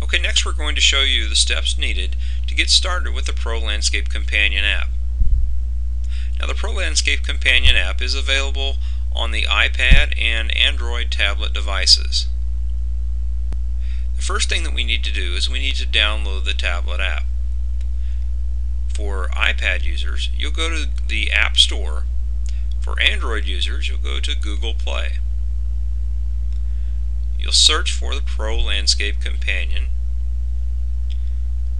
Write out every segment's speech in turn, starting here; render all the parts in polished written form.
Okay, next we're going to show you the steps needed to get started with the Pro Landscape Companion app. Now the Pro Landscape Companion app is available on the iPad and Android tablet devices. The first thing that we need to do is we need to download the tablet app. For iPad users, you'll go to the App Store. For Android users, you'll go to Google Play. You'll search for the Pro Landscape Companion.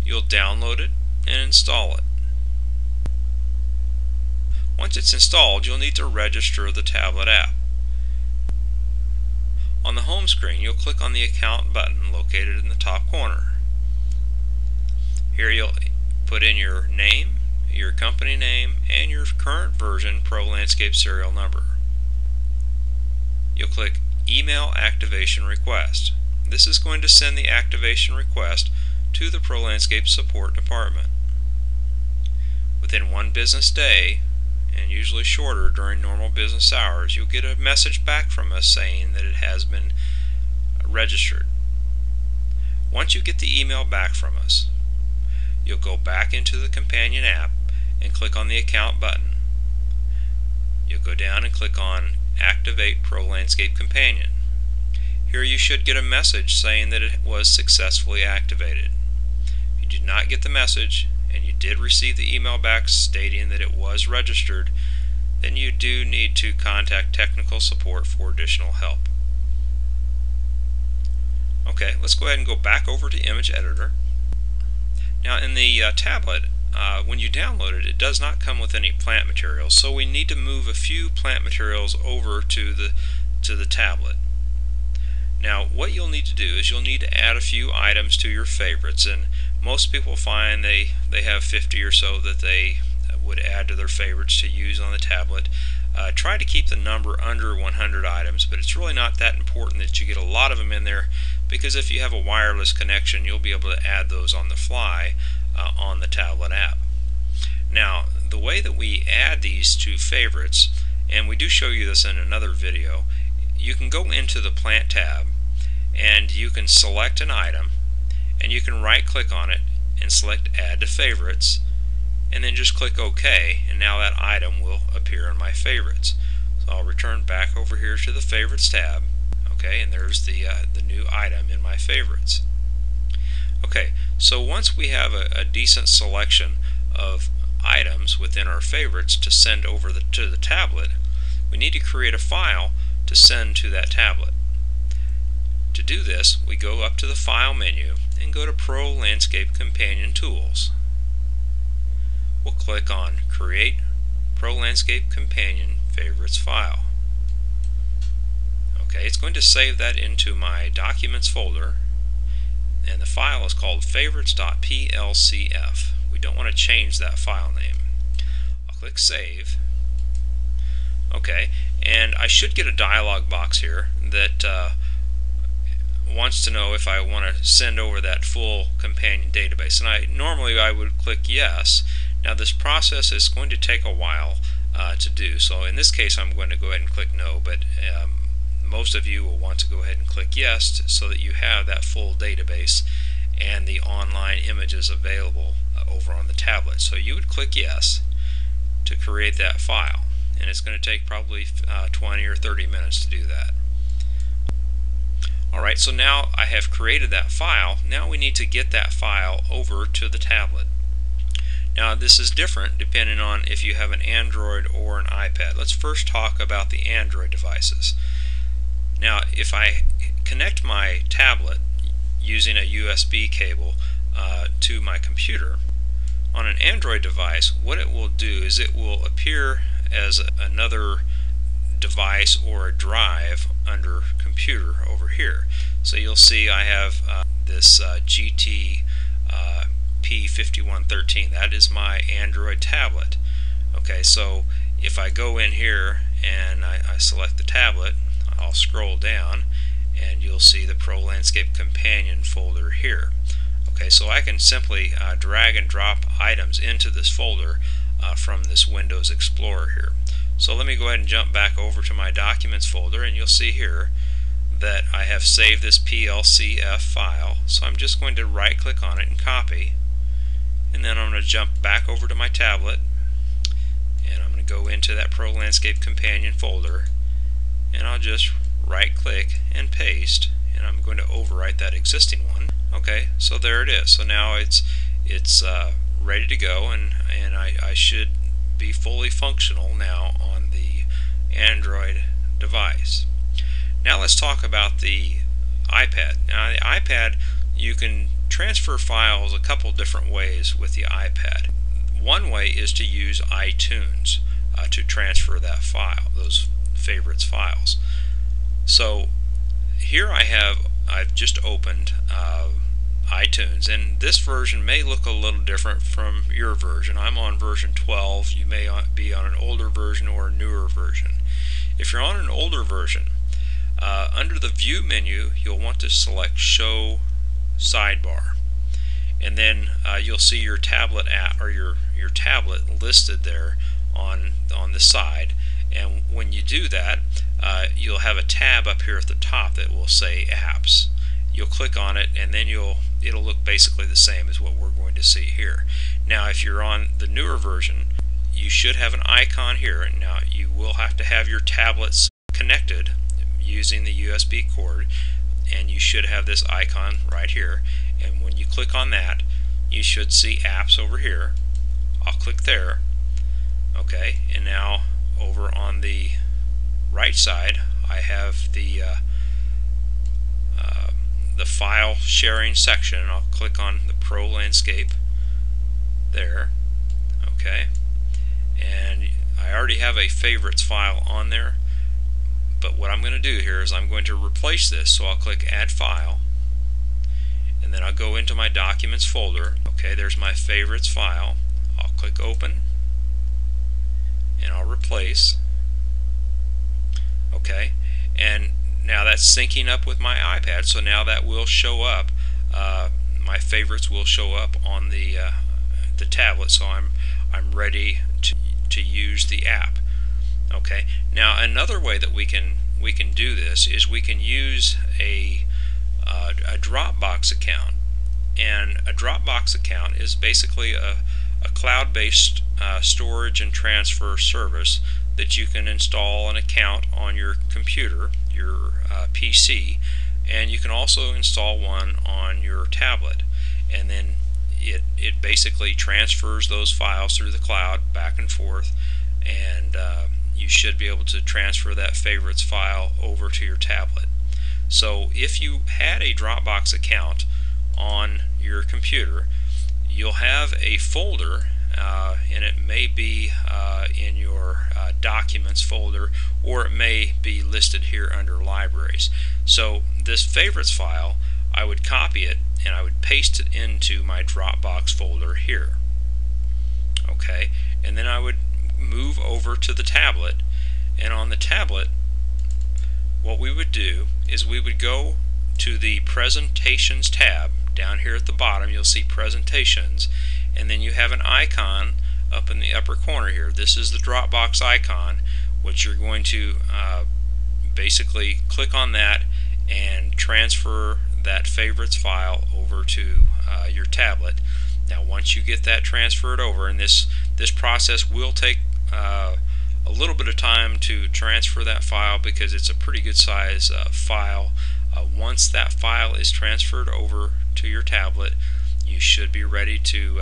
You'll download it and install it. Once it's installed, you'll need to register the tablet app. On the home screen, you'll click on the Account button located in the top corner. Here you'll put in your name, your company name, and your current version Pro Landscape serial number. You'll click Email Activation Request. This is going to send the activation request to the Pro Landscape Support Department. Within one business day, and usually shorter during normal business hours, you'll get a message back from us saying that it has been registered. Once you get the email back from us, you'll go back into the companion app and click on the Account button. You'll go down and click on Activate Pro Landscape Companion. Here you should get a message saying that it was successfully activated. If you did not get the message and you did receive the email back stating that it was registered, then you do need to contact technical support for additional help. Okay, let's go ahead and go back over to Image Editor. Now in the tablet, when you download it, it does not come with any plant materials, so we need to move a few plant materials over to the tablet. Now what you'll need to do is you'll need to add a few items to your favorites, and most people find they have 50 or so that they would add to their favorites to use on the tablet. Try to keep the number under 100 items, but it's really not that important that you get a lot of them in there, because if you have a wireless connection, you'll be able to add those on the fly on the tablet app. Now the way that we add these to favorites, and we do show you this in another video, you can go into the Plant tab and you can select an item and you can right click on it and select Add to Favorites, and then just click OK, and now that item will appear in my favorites. So I'll return back over here to the Favorites tab. Okay, and there's the new item in my favorites. Okay, so once we have a decent selection of items within our favorites to send over to the tablet, we need to create a file to send to that tablet. To do this, we go up to the File menu and go to Pro Landscape Companion Tools. We'll click on Create Pro Landscape Companion Favorites File. Okay, it's going to save that into my Documents folder, and the file is called favorites.plcf. We don't want to change that file name. I'll click Save. Okay, and I should get a dialog box here that wants to know if I want to send over that full companion database, and normally I would click Yes. Now this process is going to take a while to do, so in this case I'm going to go ahead and click No, but most of you will want to go ahead and click Yes so that you have that full database and the online images available over on the tablet. So you would click Yes to create that file, and it's going to take probably 20 or 30 minutes to do that. Alright, so now I have created that file. Now we need to get that file over to the tablet. Now this is different depending on if you have an Android or an iPad. Let's first talk about the Android devices. Now if I connect my tablet using a USB cable to my computer, on an Android device, what it will do is it will appear as another device or a drive under computer over here. So you'll see I have this GT P5113. That is my Android tablet. Okay, so if I go in here and I select the tablet, I'll scroll down and you'll see the Pro Landscape Companion folder here. Okay, so I can simply drag and drop items into this folder from this Windows Explorer here. So let me go ahead and jump back over to my Documents folder, and you'll see here that I have saved this PLCF file, so I'm just going to right click on it and copy, and then I'm going to jump back over to my tablet, and I'm going to go into that Pro Landscape Companion folder, and I'll just right click and paste, and I'm going to overwrite that existing one. Okay, so there it is. So now it's ready to go, and I should be fully functional now on the Android device. Now let's talk about the iPad. Now the iPad, you can transfer files a couple different ways with the iPad. One way is to use iTunes to transfer that file, those favorites files. So here I've just opened iTunes, and this version may look a little different from your version. I'm on version 12. You may be on an older version or a newer version. If you're on an older version, under the View menu, you'll want to select Show Sidebar, and then you'll see your tablet app or your tablet listed there on the side. And when you do that, you'll have a tab up here at the top that will say Apps. You'll click on it, and then it'll look basically the same as what we're going to see here. Now, if you're on the newer version, you should have an icon here, and now you will have to have your tablets connected using the USB cord, and you should have this icon right here. And when you click on that, you should see Apps over here. I'll click there. Okay, and now over on the right side, I have the file sharing section. I'll click on the Pro Landscape there. Okay, and I already have a favorites file on there, but what I'm going to do here is I'm going to replace this. So I'll click Add File, and then I'll go into my Documents folder. Okay, there's my favorites file. I'll click Open, and I'll replace. Okay, and now that's syncing up with my iPad, so now that will show up. My favorites will show up on the tablet, so I'm ready to use the app. Okay, now another way that we can do this is we can use a Dropbox account, and a Dropbox account is basically a cloud-based storage and transfer service that you can install an account on your computer, your PC, and you can also install one on your tablet, and then it basically transfers those files through the cloud back and forth, and you should be able to transfer that favorites file over to your tablet. So if you had a Dropbox account on your computer, you'll have a folder, and it may be in your Documents folder, or it may be listed here under Libraries. So this favorites file, I would copy it and I would paste it into my Dropbox folder here. Okay, and then I would move over to the tablet, and on the tablet what we would do is we would go to the Presentations tab. Down here at the bottom you'll see Presentations, and then you have an icon up in the upper corner here. This is the Dropbox icon, which you're going to basically click on that and transfer that favorites file over to your tablet. Now once you get that transferred over, and this process will take a little bit of time to transfer that file because it's a pretty good size file. Once that file is transferred over to your tablet, you should be ready to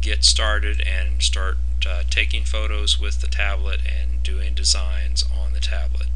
get started and start taking photos with the tablet and doing designs on the tablet.